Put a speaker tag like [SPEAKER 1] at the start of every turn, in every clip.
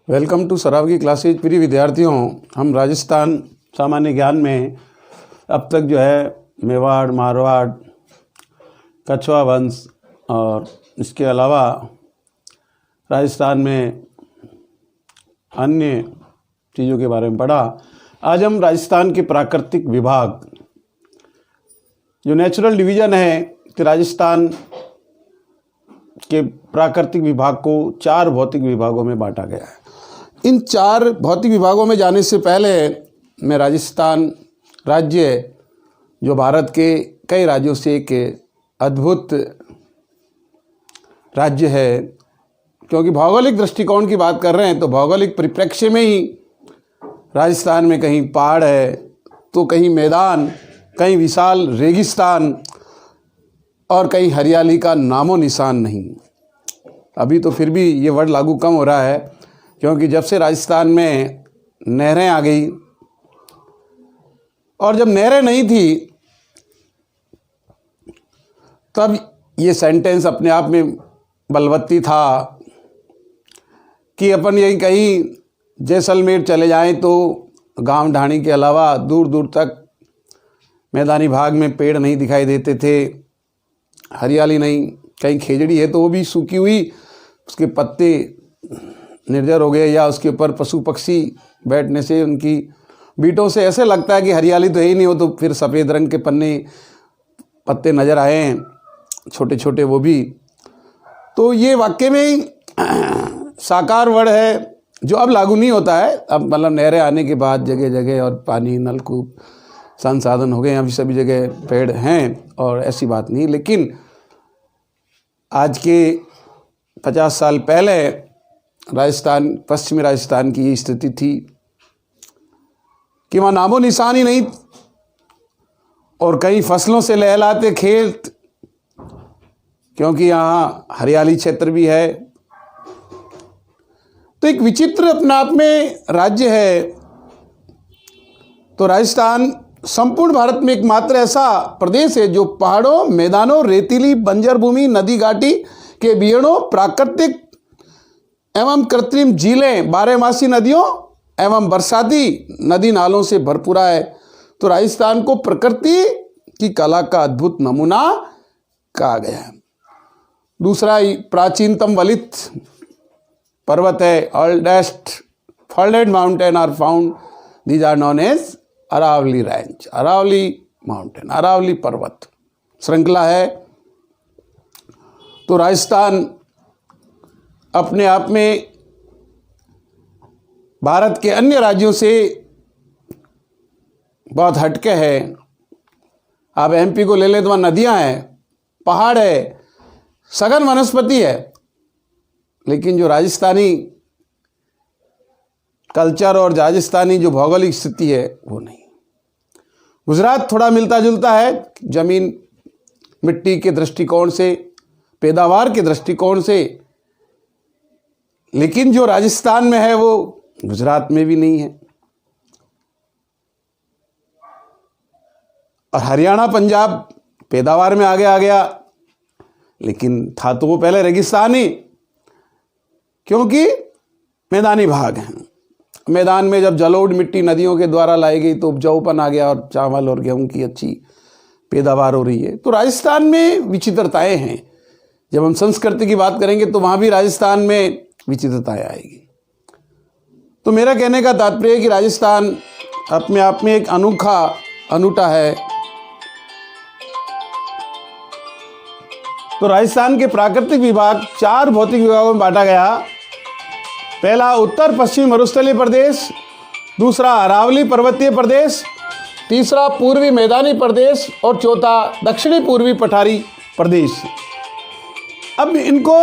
[SPEAKER 1] Welcome to Saraogi classes. प्रिय विद्यार्थियों, हम राजस्थान सामान्य ज्ञान में अब तक जो है मेवाड़, मारवाड़, कछवा वंश और इसके अलावा राजस्थान में अन्य चीज़ों के बारे में पढ़ा। आज हम राजस्थान के प्राकृतिक विभाग, जो नेचुरल डिवीज़न है, कि राजस्थान के प्राकृतिक विभाग को 4 भौतिक विभागों में बांटा गया है। इन 4 भौतिक विभागों में जाने से पहले मैं राजस्थान राज्य, जो भारत के कई राज्यों से एक अद्भुत राज्य है, क्योंकि भौगोलिक दृष्टिकोण की बात कर रहे हैं तो भौगोलिक परिप्रेक्ष्य में ही राजस्थान में कहीं पहाड़ है तो कहीं मैदान, कहीं विशाल रेगिस्तान और कहीं हरियाली का नामो निशान नहीं। अभी तो फिर भी ये वर्ड लागू कम हो रहा है, क्योंकि जब से राजस्थान में नहरें आ गई, और जब नहरें नहीं थी तब ये सेंटेंस अपने आप में बलवत्ती था कि अपन यही कहीं जैसलमेर चले जाएं तो गांव ढाणी के अलावा दूर दूर तक मैदानी भाग में पेड़ नहीं दिखाई देते थे, हरियाली नहीं। कहीं खेजड़ी है तो वो भी सूखी हुई, उसके पत्ते निर्जर हो गए, या उसके ऊपर पशु पक्षी बैठने से उनकी बीटों से ऐसे लगता है कि हरियाली तो है ही नहीं हो। तो फिर सफ़ेद रंग के पत्ते नज़र आए हैं, छोटे छोटे, वो भी। तो ये वाकई में साकार वर्ड है जो अब लागू नहीं होता है। अब मतलब नहरें आने के बाद जगह जगह और पानी, नलकूप, संसाधन हो गए, अभी सभी जगह पेड़ हैं और ऐसी बात नहीं। लेकिन आज के 50 साल पहले राजस्थान, पश्चिमी राजस्थान की ये स्थिति थी कि वहाँ नामो निशान ही नहीं, और कई फसलों से लहलाते खेत, क्योंकि यहाँ हरियाली क्षेत्र भी है। तो एक विचित्र अपने आप में राज्य है। तो राजस्थान संपूर्ण भारत में एकमात्र ऐसा प्रदेश है जो पहाड़ों, मैदानों, रेतीली बंजर भूमि, नदी घाटी के बीड़ों, प्राकृतिक एवं कृत्रिम झीलें, बारहमासी नदियों एवं बरसाती नदी नालों से भरपूरा है। तो राजस्थान को प्रकृति की कला का अद्भुत नमूना कहा गया है। दूसरा, प्राचीनतम वलित पर्वत है, oldest folded mountain are found, these are known as Aravalli range, Aravalli mountain, Aravalli पर्वत श्रृंखला है। तो राजस्थान अपने आप में भारत के अन्य राज्यों से बहुत हटके है। आप एमपी को ले लें तो वहाँ नदियाँ हैं, पहाड़ है, सघन वनस्पति है, लेकिन जो राजस्थानी कल्चर और राजस्थानी जो भौगोलिक स्थिति है वो नहीं। गुजरात थोड़ा मिलता जुलता है जमीन, मिट्टी के दृष्टिकोण से, पैदावार के दृष्टिकोण से, लेकिन जो राजस्थान में है वो गुजरात में भी नहीं है। और हरियाणा, पंजाब पैदावार में आगे आ गया, लेकिन था तो वो पहले रेगिस्तानी, क्योंकि मैदानी भाग हैं। मैदान में जब जलोढ़ मिट्टी नदियों के द्वारा लाई गई तो उपजाऊपन आ गया और चावल और गेहूं की अच्छी पैदावार हो रही है। तो राजस्थान में विचित्रताएं हैं। जब हम संस्कृति की बात करेंगे तो वहाँ भी राजस्थान में विचित्रताएं आएगी। तो मेरा कहने का तात्पर्य है कि राजस्थान अपने आप में एक अनूठा है। तो राजस्थान के प्राकृतिक विभाग 4 भौतिक विभागों में बांटा गया। पहला, उत्तर पश्चिमी मरुस्थलीय प्रदेश, दूसरा अरावली पर्वतीय प्रदेश, तीसरा पूर्वी मैदानी प्रदेश और चौथा दक्षिणी पूर्वी पठारी प्रदेश। अब इनको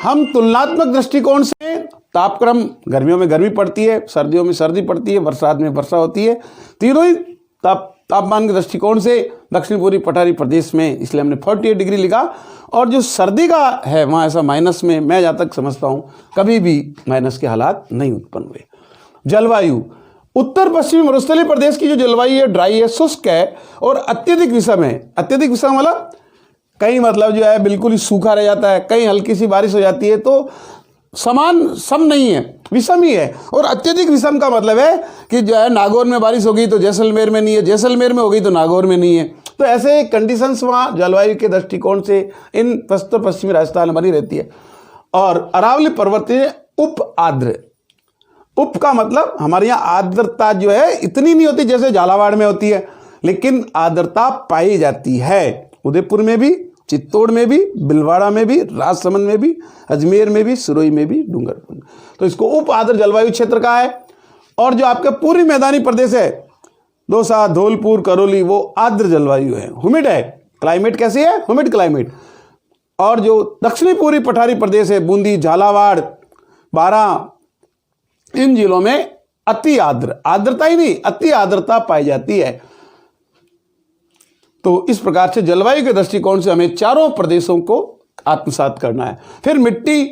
[SPEAKER 1] हम तुलनात्मक दृष्टिकोण से, तापक्रम, गर्मियों में गर्मी पड़ती है, सर्दियों में सर्दी पड़ती है, बरसात में वर्षा होती है, तीनों ही तापमान के दृष्टिकोण से दक्षिण पूर्वी पठारी प्रदेश में, इसलिए हमने 48 डिग्री लिखा। और जो सर्दी का है वहाँ ऐसा माइनस में, मैं जहाँ तक समझता हूँ कभी भी माइनस के हालात नहीं उत्पन्न हुए। जलवायु, उत्तर पश्चिमी मरुस्थलीय प्रदेश की जो जलवायु है ड्राई है, शुष्क है और अत्यधिक विषम है। अत्यधिक विषम मतलब कहीं मतलब जो है बिल्कुल ही सूखा रह जाता है, कहीं हल्की सी बारिश हो जाती है। तो समान सम नहीं है, विषम ही है। और अत्यधिक विषम का मतलब है कि जो है नागौर में बारिश होगी तो जैसलमेर में नहीं है, जैसलमेर में होगी तो नागौर में नहीं है। तो ऐसे कंडीशंस वहाँ जलवायु के दृष्टिकोण से इन पश्चिमी राजस्थान में बनी रहती है। और अरावली पर्वतीय उप आर्द्र, उप का मतलब हमारे यहाँ आर्द्रता जो है इतनी नहीं होती जैसे झालावाड़ में होती है, लेकिन आर्द्रता पाई जाती है। उदयपुर में भी, चित्तौड़ में भी, भीलवाड़ा में भी, राजसमंद में भी, अजमेर में भी, सिरोही में भी, डूंगरपुर में। तो इसको उप आर्द्र जलवायु क्षेत्र का है। और जो आपका पूर्वी मैदानी प्रदेश है, दौसा, धौलपुर, करौली, वो आर्द्र जलवायु है, ह्यूमिड है। क्लाइमेट कैसी है? Humid climate. और जो दक्षिणी पूर्वी पठारी प्रदेश है, बूंदी, झालावाड़, बारां, इन जिलों में अति आर्द्र, आर्द्रता ही नहीं अति आर्द्रता पाई जाती है। तो इस प्रकार से जलवायु के दृष्टिकोण से हमें चारों प्रदेशों को आत्मसात करना है। फिर मिट्टी,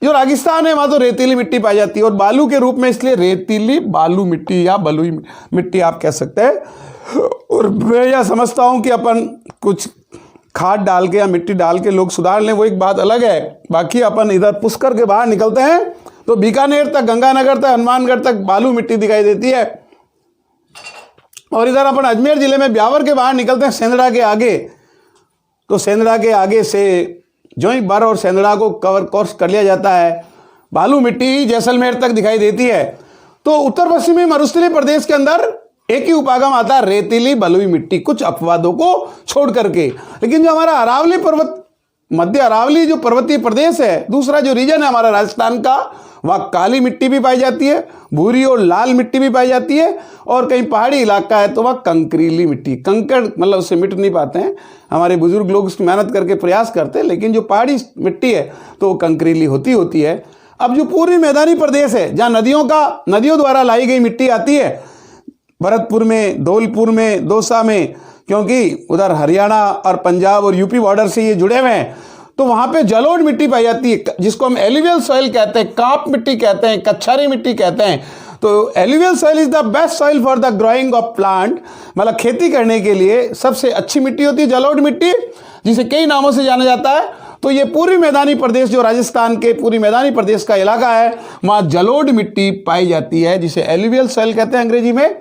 [SPEAKER 1] जो राजस्थान है वहां तो रेतीली मिट्टी पाई जाती है और बालू के रूप में, इसलिए रेतीली बालू मिट्टी या बलुई मिट्टी आप कह सकते हैं। और मैं यह समझता हूं कि अपन कुछ खाद डाल के या मिट्टी डाल के लोग सुधार लें, वो एक बात अलग है। बाकी अपन इधर पुष्कर के बाहर निकलते हैं तो बीकानेर तक, गंगानगर तक, हनुमानगढ़ तक बालू मिट्टी दिखाई देती है। और इधर अपन अजमेर जिले में ब्यावर के बाहर निकलते हैं, सेंधड़ा के आगे, तो सेंधड़ा के आगे से जो ही बर और सेंधड़ा को कवर कोर्स कर लिया जाता है, बालू मिट्टी जैसलमेर तक दिखाई देती है। तो उत्तर पश्चिमी मरुस्थलीय प्रदेश के अंदर एक ही उपागम आता है, रेतीली बलुई मिट्टी, कुछ अपवादों को छोड़ करके। लेकिन जो हमारा अरावली पर्वत, मध्य अरावली जो पर्वतीय प्रदेश है, दूसरा जो रीजन है हमारा राजस्थान का, वहाँ काली मिट्टी भी पाई जाती है, भूरी और लाल मिट्टी भी पाई जाती है। और कहीं पहाड़ी इलाका है तो वहाँ कंकरीली मिट्टी, कंकड़ मतलब उससे मिट नहीं पाते हैं, हमारे बुजुर्ग लोग उसकी मेहनत करके प्रयास करते हैं, लेकिन जो पहाड़ी मिट्टी है तो वो कंकरीली होती है। अब जो पूर्वी मैदानी प्रदेश है, जहाँ नदियों द्वारा लाई गई मिट्टी आती है, भरतपुर में, धौलपुर में, दौसा में, क्योंकि उधर हरियाणा और पंजाब और यूपी बॉर्डर से ये जुड़े हुए हैं, तो वहां पे जलोढ़ मिट्टी पाई जाती है, जिसको हम एलुवियल सॉइल कहते हैं, कांप मिट्टी कहते हैं, कच्छारी मिट्टी कहते हैं। तो alluvial soil is the best soil for the growing of plant, मतलब खेती करने के लिए सबसे अच्छी मिट्टी होती है जलोढ़ मिट्टी, जिसे कई नामों से जाना जाता है। तो ये पूर्वी मैदानी प्रदेश, जो राजस्थान के पूर्वी मैदानी प्रदेश का इलाका है, वहां जलोढ़ मिट्टी पाई जाती है, जिसे एलुवियल सॉइल कहते हैं अंग्रेजी में।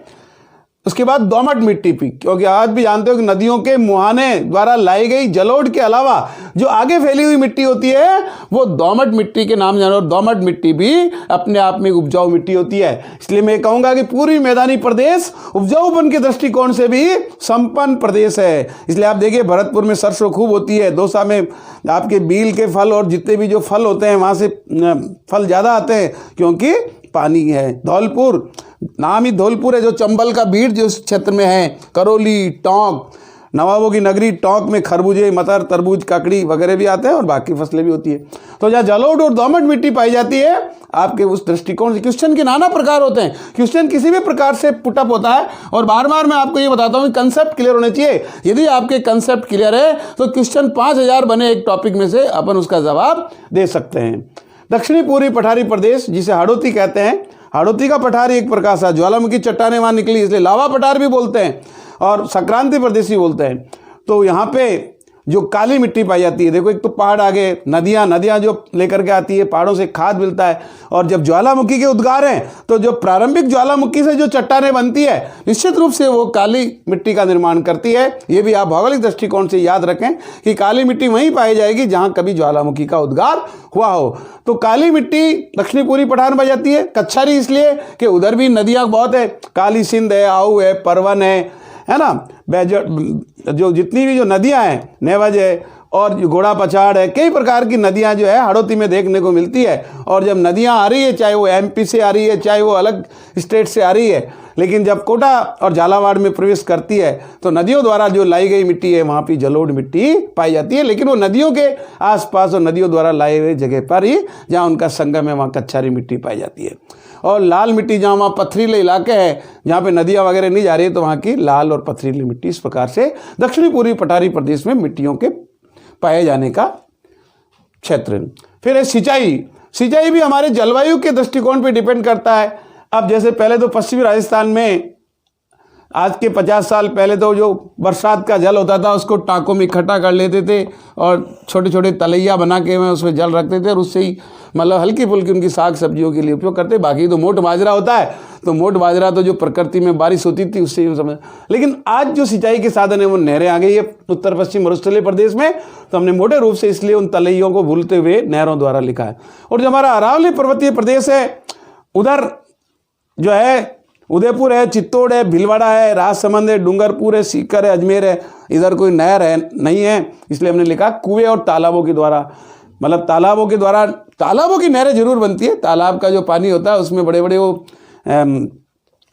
[SPEAKER 1] उसके बाद दोमट मिट्टी भी, क्योंकि आज भी जानते हो कि नदियों के मुहाने द्वारा लाई गई जलोढ़ के अलावा जो आगे फैली हुई मिट्टी होती है वो दोमट मिट्टी के नाम जानो। दोमट मिट्टी भी अपने आप में उपजाऊ मिट्टी होती है। इसलिए मैं कहूंगा कि पूर्वी मैदानी प्रदेश उपजाऊपन के दृष्टिकोण से भी संपन्न प्रदेश है। इसलिए आप देखिए भरतपुर में सरसों खूब होती है, दौसा में आपके बील के फल और जितने भी जो फल होते हैं वहाँ से फल ज़्यादा आते हैं क्योंकि पानी है। धौलपुर, नाम ही धौलपुर है, जो चंबल का भीड़ जो इस क्षेत्र में है, करौली, टोंक, नवाबों की नगरी टोंक में खरबूजे, मटर, तरबूज, काकड़ी वगैरह भी आते हैं और बाकी फसलें भी होती है। तो जहाँ जलोढ़ और दोमट मिट्टी पाई जाती है, आपके उस दृष्टिकोण से क्वेश्चन के नाना प्रकार होते हैं। क्वेश्चन किसी भी प्रकार से पुटअप होता है और बार बार मैं आपको ये बताता हूँ कंसेप्ट क्लियर होने चाहिए। यदि आपके कंसेप्ट क्लियर है तो क्वेश्चन 5000 बने एक टॉपिक में से अपन उसका जवाब दे सकते हैं। दक्षिणी पूर्वी पठारी प्रदेश, जिसे हाड़ौती कहते हैं, हाड़ौती का पठार एक प्रकार से ज्वालामुखी चट्टानें वहाँ निकली, इसलिए लावा पठार भी बोलते हैं और संक्रांति प्रदेश भी बोलते हैं। तो यहाँ पे जो काली मिट्टी पाई जाती है, देखो एक तो पहाड़ आगे, नदियाँ जो लेकर के आती है, पहाड़ों से खाद मिलता है। और जब ज्वालामुखी के उद्गार हैं तो जो प्रारंभिक ज्वालामुखी से जो चट्टानें बनती है, निश्चित रूप से वो काली मिट्टी का निर्माण करती है। ये भी आप भौगोलिक दृष्टिकोण से याद रखें कि काली मिट्टी वहीं पाई जाएगी जहाँ कभी ज्वालामुखी का उद्गार हुआ हो। तो काली मिट्टी दक्षिणी पूर्वी पठार में पाई जाती है। कच्छारी इसलिए कि उधर भी नदियाँ बहुत है, काली सिंध है, आऊ है, परवन है ना, जो जितनी भी जो नदियां हैं, नेवज है और घोड़ा पछाड़ है, कई प्रकार की नदियां जो है हाड़ौती में देखने को मिलती है। और जब नदियां आ रही है, चाहे वो एमपी से आ रही है, चाहे वो अलग स्टेट से आ रही है, लेकिन जब कोटा और झालावाड़ में प्रवेश करती है तो नदियों द्वारा जो लाई गई मिट्टी है वहाँ पर जलोढ़ मिट्टी पाई जाती है। लेकिन वो नदियों के आसपास और नदियों द्वारा लाई हुई जगह पर ही जहाँ उनका संगम है वहाँ कच्छारी मिट्टी पाई जाती है। और लाल मिट्टी जहाँ वहाँ पथरीले इलाके हैं, जहाँ पे नदियाँ वगैरह नहीं जा रही है, तो वहाँ की लाल और पथरीली मिट्टी। इस प्रकार से दक्षिणी पूर्वी पठारी प्रदेश में मिट्टियों के पाए जाने का क्षेत्र। फिर है सिंचाई भी हमारे जलवायु के दृष्टिकोण पे डिपेंड करता है। अब जैसे पहले तो पश्चिमी राजस्थान में आज के 50 साल पहले तो जो बरसात का जल होता था उसको टाँकों में इकट्ठा कर लेते थे और छोटे छोटे तलैया बना के उसमें जल रखते थे और उससे ही मतलब हल्की फुल्की उनकी साग सब्जियों के लिए उपयोग करते हैं। बाकी तो मोट बाजरा होता है, तो मोट बाजरा तो जो प्रकृति में बारिश होती थी उससे ही समझ। लेकिन आज जो सिंचाई के साधन है वो नहरें आ गई है उत्तर पश्चिम मरुस्थलीय प्रदेश में, तो हमने मोटे रूप से इसलिए उन तलैयों को भूलते हुए नहरों द्वारा लिखा है। और जो हमारा अरावली पर्वतीय प्रदेश है उधर जो है उदयपुर है, चित्तौड़ है, भीलवाड़ा है, राजसमंद है, डूंगरपुर है, सीकर है, अजमेर है। इधर कोई नहर है नहीं है, इसलिए हमने लिखा कुएं और तालाबों के द्वारा। मतलब तालाबों के द्वारा, तालाबों की नहरें जरूर बनती है। तालाब का जो पानी होता है उसमें बड़े बड़े वो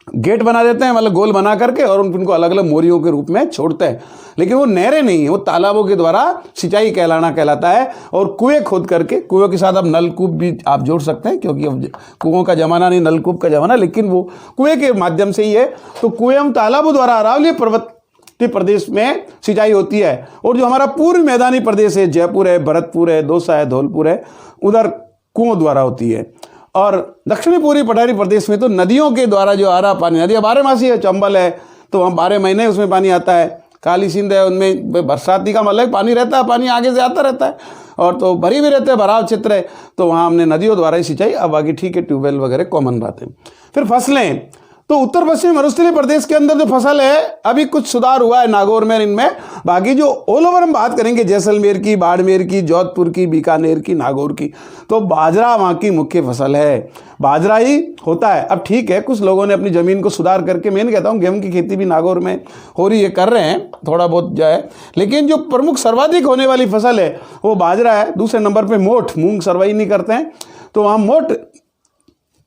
[SPEAKER 1] गेट बना देते हैं, मतलब गोल बना करके, और उनको अलग अलग मोरियों के रूप में छोड़ते हैं। लेकिन वो नहरें नहीं है, वो तालाबों के द्वारा सिंचाई कहलाता है। और कुएं खोद करके, कुएं के साथ अब नलकूप भी आप जोड़ सकते हैं, क्योंकि अब कुओं का जमाना नहीं, नलकूप का जमाना, लेकिन वो कुएं के माध्यम से ही है। तो कुएं एवं तालाबों द्वारा अरावली पर्वतीय प्रदेश में सिंचाई होती है। और जो हमारा पूर्व मैदानी प्रदेश है, जयपुर है, भरतपुर है, दौसा है, धौलपुर है, उधर कुओं द्वारा होती है। और दक्षिणी पूर्वी पठारी प्रदेश में तो नदियों के द्वारा जो आ रहा पानी, नदियाँ 12 है, चंबल है तो वहाँ 12 महीने उसमें पानी आता है, काली सिंध है उनमें बरसाती का मतलब पानी रहता है, पानी आगे से आता रहता है, और तो भरी भी रहते हैं, भराव क्षेत्र है, तो वहाँ हमने नदियों द्वारा ही सिंचाई। अब बाकी ठीक है, ट्यूबवेल वगैरह कॉमन बात है। फिर फसलें, तो उत्तर पश्चिमी मरुस्थलीय प्रदेश के अंदर जो फसल है अभी कुछ सुधार हुआ है नागौर में, इनमें। बाकी जो ऑल ओवर हम बात करेंगे जैसलमेर की, बाड़मेर की, जोधपुर की, बीकानेर की, नागौर की, तो बाजरा वहाँ की मुख्य फसल है, बाजरा ही होता है। अब ठीक है, कुछ लोगों ने अपनी ज़मीन को सुधार करके, मैं कहता हूँ गेहूँ की खेती भी नागौर में हो रही है, कर रहे हैं थोड़ा बहुत जो है, लेकिन जो प्रमुख सर्वाधिक होने वाली फसल है वो बाजरा है। दूसरे नंबर पर मोठ, मूंग सर्वाई नहीं करते हैं, तो वहाँ मोठ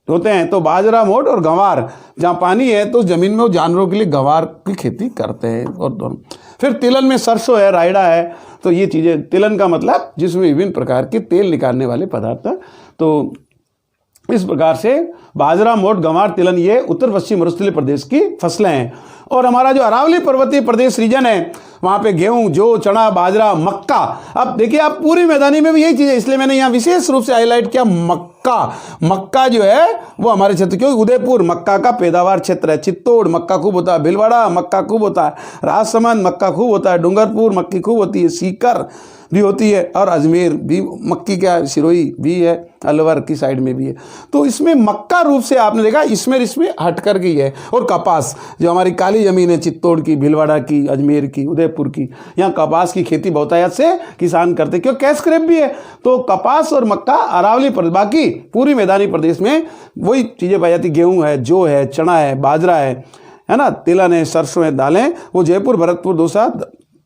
[SPEAKER 1] होते हैं। तो बाजरा, मोठ और गंवार, जहाँ पानी है तो उस जमीन में वो जानवरों के लिए गंवार की खेती करते हैं। और दोनों, फिर तिलन में सरसों है, रायड़ा है, तो ये चीज़ें, तिलन का मतलब जिसमें विभिन्न प्रकार के तेल निकालने वाले पदार्थ। तो इस प्रकार से बाजरा, मोठ, गंवार, तिलन ये उत्तर पश्चिम मरुस्थलीय प्रदेश की फसलें हैं। और हमारा जो अरावली पर्वतीय प्रदेश रीजन है वहाँ पे गेहूं, जौ, चना, बाजरा, मक्का। अब देखिए आप पूरी मैदानी में भी यही चीज़ है, इसलिए मैंने यहाँ विशेष रूप से हाईलाइट किया मक्का। मक्का जो है वो हमारे क्षेत्र, क्योंकि उदयपुर मक्का का पैदावार क्षेत्र है, चित्तौड़ मक्का खूब होता है, भीलवाड़ा मक्का खूब होता है, राजसमंद मक्का खूब होता है, डूंगरपुर मक्की खूब होती है, सीकर भी होती है, और अजमेर भी मक्की का सिरोही भी है, अलवर की साइड में भी है। तो इसमें मक्का रूप से आपने देखा इसमें हट कर गई है। और कपास, जो हमारी काली जमीन है चित्तौड़ की, भीलवाड़ा की, अजमेर की, उदयपुर की, यहाँ कपास की खेती बहुतायत से किसान करते, क्योंकि कैश क्रॉप भी है। तो कपास और मक्का अरावली पर, बाकी पूरी मैदानी प्रदेश में वही चीज़ें पाई जाती, गेहूँ है, जौ है, चना है, बाजरा है ना, तिलन है, सरसों है, दालें, वो जयपुर, भरतपुर, दौसा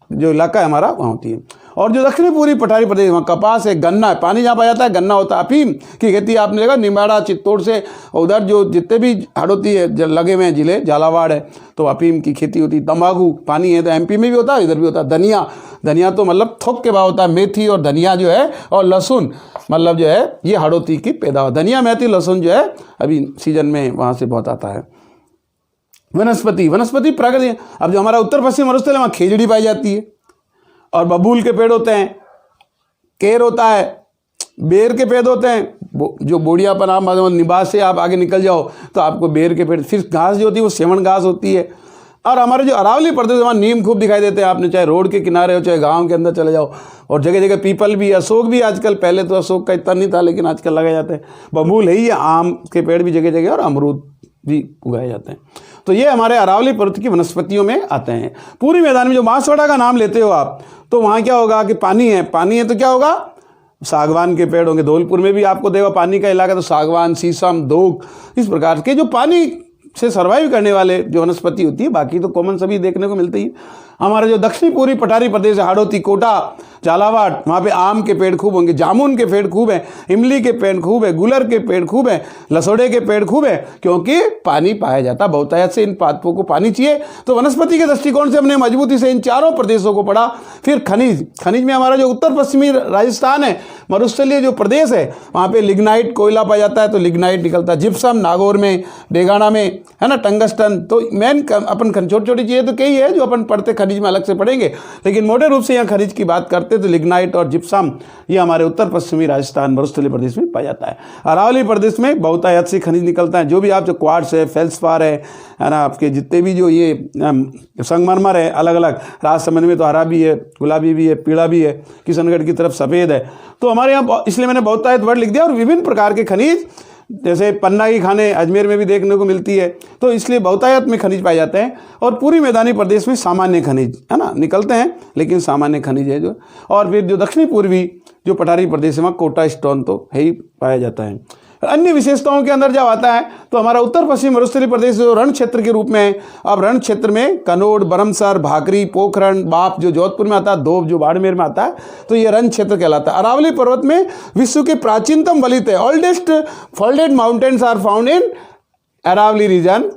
[SPEAKER 1] जो इलाका है हमारा वहाँ होती है। और जो दक्षिणी पूर्वी पठारी प्रदेश, वहाँ कपास है, गन्ना है, पानी जहाँ पाया जाता है गन्ना होता है, अफीम की खेती आपने देखा निमाड़ा, चित्तौड़ से उधर जो जितने भी हाड़ोती है लगे हुए हैं जिले, झालावाड़ है, तो अफीम की खेती होती है। तंबाकू, पानी है तो एमपी में भी होता है, इधर भी होता है। धनिया, धनिया तो मतलब थोक के भाव होता है। मेथी और धनिया जो है, और लहसुन मतलब जो है ये हाड़ोती की पैदावार। धनिया, मेथी, लहसुन जो है अभी सीजन में वहाँ से बहुत आता है। वनस्पति, वनस्पति प्रकृति, अब जो हमारा उत्तर पश्चिम मरुस्थल है वहाँ खेजड़ी पाई जाती है, और बबूल के पेड़ होते हैं, केर होता है, बेर के पेड़ होते हैं, जो बोड़िया पर आप निवास से आप आगे निकल जाओ तो आपको बेर के पेड़, फिर घास जो होती है वो सेवन घास होती है। और हमारे जो अरावली प्रदेश वहाँ नीम खूब दिखाई देते हैं, आपने चाहे रोड के किनारे हो चाहे गांव के अंदर चले जाओ, और जगह जगह पीपल भी, अशोक भी आजकल, पहले तो अशोक का इतना नहीं था लेकिन आजकल लगाए जाते हैं। बबूल है ही, आम के पेड़ भी जगह जगह, और अमरूद भी उगाए जाते हैं। तो ये हमारे अरावली पर्वत की वनस्पतियों में आते हैं। पूरी मैदान में जो बांसवाड़ा का नाम लेते हो आप, तो वहाँ क्या होगा कि पानी है, पानी है तो क्या होगा, सागवान के पेड़ होंगे। धौलपुर में भी आपको देखो पानी का इलाका, तो सागवान, शीशम, दोक, इस प्रकार के जो पानी से सर्वाइव करने वाले जो वनस्पति होती है, बाकी तो कॉमन सभी देखने को मिलती है। हमारा जो दक्षिणी पूर्वी पठारी प्रदेश है, हाड़ोती, कोटा, झालावाड़, वहाँ पे आम के पेड़ खूब होंगे, जामुन के पेड़ खूब है, इमली के पेड़ खूब है, गुलर के पेड़ खूब है, लसोड़े के पेड़ खूब है, क्योंकि पानी पाया जाता है बहुतायत से। इन पादपों को पानी चाहिए। तो वनस्पति के दृष्टिकोण से हमने मजबूती से इन चारों प्रदेशों को पढ़ा। फिर खनिज, खनिज में हमारा जो उत्तर पश्चिमी राजस्थान है, मरुस्थलीय जो प्रदेश है, वहाँ पे लिग्नाइट कोयला पाया जाता है, तो लिग्नाइट निकलता है। जिप्सम नागौर में, डेगाना में है ना, टंगस्टन। तो मेन अपन छोटी छोटी चीज़ें तो कई है जो अपन पढ़ते, खनिज खनिज में अलग से पढ़ेंगे, लेकिन मोटे रूप से यहाँ खनिज की बात करते तो लिग्नाइट और जिप्सम ये हमारे उत्तर पश्चिमी राजस्थान मरुस्थलीय प्रदेश में पाया जाता है। अरावली प्रदेश में बहुतायत से खनिज निकलता है, जो भी आप जो क्वार्ट्स है, फेल्सपार है ना, आपके जितने भी जो ये संगमरमर है अलग अलग, राजसमंद में तो हरा भी है, गुलाबी भी है, पीला भी है, किशनगढ़ की तरफ सफ़ेद है। तो हमारे यहाँ इसलिए मैंने बहुतायत वर्ड लिख दिया। और विभिन्न प्रकार के खनिज जैसे पन्ना की खानें अजमेर में भी देखने को मिलती है, तो इसलिए बहुतायत में खनिज पाए जाते हैं। और पूरी मैदानी प्रदेश में सामान्य खनिज है ना निकलते हैं, लेकिन सामान्य खनिज है जो। और फिर जो दक्षिणी पूर्वी जो पठारी प्रदेश है वहाँ कोटा स्टोन तो है ही पाया जाता है। अन्य विशेषताओं के अंदर जब आता है तो हमारा उत्तर पश्चिम मरुस्थलीय प्रदेश जो रण क्षेत्र के रूप में है। अब रण क्षेत्र में कनौड़, बरमसर, भाकरी, पोखरण, बाप जो जोधपुर में आता है, धोब जो बाड़मेर में आता है, तो ये रण क्षेत्र कहलाता है। अरावली पर्वत में विश्व के प्राचीनतम वलित है, oldest folded mountains are found in Aravalli region.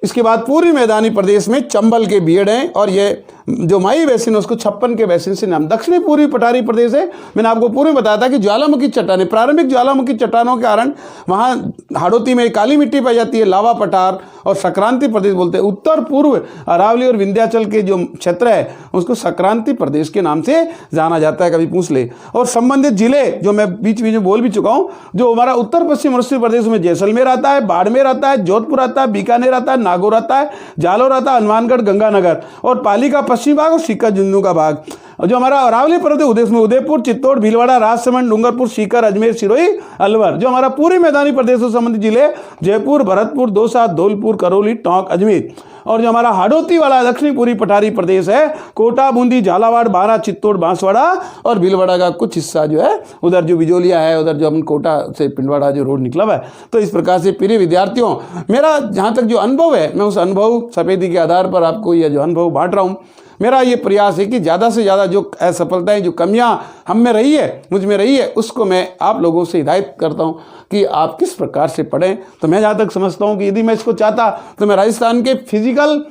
[SPEAKER 1] इसके बाद पूर्वी मैदानी प्रदेश में चंबल के बीड़ हैं, और ये जो माई बेसिन है उसको 56 के बेसिन से नाम। दक्षिणी पूर्वी पठारी प्रदेश है, मैंने आपको पूर्व में बताया था कि ज्वालामुखी चट्टानें, प्रारंभिक ज्वालामुखी चट्टानों के कारण वहाँ हाड़ौती में काली मिट्टी पाई जाती है, लावा पठार और संक्रांति प्रदेश बोलते हैं। उत्तर पूर्व अरावली और विंध्याचल के जो क्षेत्र है उसको संक्रांति प्रदेश के नाम से जाना जाता है, कभी पूछ ले। और संबंधित जिले जो मैं बीच बीच में बोल भी चुका हूँ, जो हमारा उत्तर पश्चिम मरुस्थलीय प्रदेश में जैसलमेर आता है, बाड़मेर आता है, जोधपुर आता है, बीकानेर आता है, नागौर आता है, जालोर आता है, हनुमानगढ़, गंगानगर, और पाली का पश्चिमी भाग और सीकर झुंझुनू का भाग। जो हमारा अरावली पर्वत उदेश में उदयपुर, चित्तौड़, भीलवाड़ा, राजसमंद, डूंगरपुर, सीकर, अजमेर, सिरोही, अलवर। जो हमारा पूर्वी मैदानी प्रदेश से संबंधित जिले जयपुर, भरतपुर, दौसा, धौलपुर, करौली, टोंक, अजमेर। और जो हमारा हाड़ौती वाला दक्षिणी पूर्वी पठारी प्रदेश है, कोटा, बूंदी, झालावाड़, बारां, चित्तौड़, बांसवाड़ा और भीलवाड़ा का कुछ हिस्सा जो है उधर जो बिजोलिया है, उधर जो हम कोटा से पिंडवाड़ा जो रोड निकला हुआ है। तो इस प्रकार से प्रिय विद्यार्थियों, मेरा जहाँ तक जो अनुभव है, मैं उस अनुभव सफेदी के आधार पर आपको यह जो अनुभव बांट रहा हूँ। मेरा ये प्रयास है कि ज़्यादा से ज़्यादा जो असफलताएं, जो कमियां हम में रही है, मुझ में रही है, उसको मैं आप लोगों से हिदायत करता हूं कि आप किस प्रकार से पढ़ें। तो मैं जहाँ तक समझता हूं कि यदि मैं इसको चाहता तो मैं राजस्थान के फिजिकल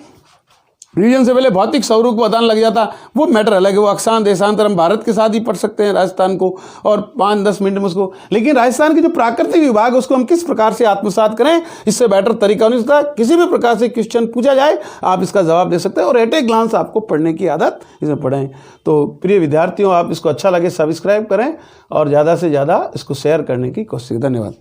[SPEAKER 1] रीजन से पहले भौतिक स्वरूप को बताने लग जाता, वो मैटर अलग है, वो अक्षांश देशांतर हम भारत के साथ ही पढ़ सकते हैं राजस्थान को, और 5-10 मिनट में उसको। लेकिन राजस्थान के जो प्राकृतिक विभाग है उसको हम किस प्रकार से आत्मसात करें, इससे बेटर तरीका नहीं सकता। किसी भी प्रकार से क्वेश्चन पूछा जाए आप इसका जवाब दे सकते हैं, और एट ए ग्लांस आपको पढ़ने की आदत इसमें पढ़ें। तो प्रिय विद्यार्थियों, आप इसको अच्छा लगे सब्सक्राइब करें और ज़्यादा से ज़्यादा इसको शेयर करने की कोशिश। धन्यवाद।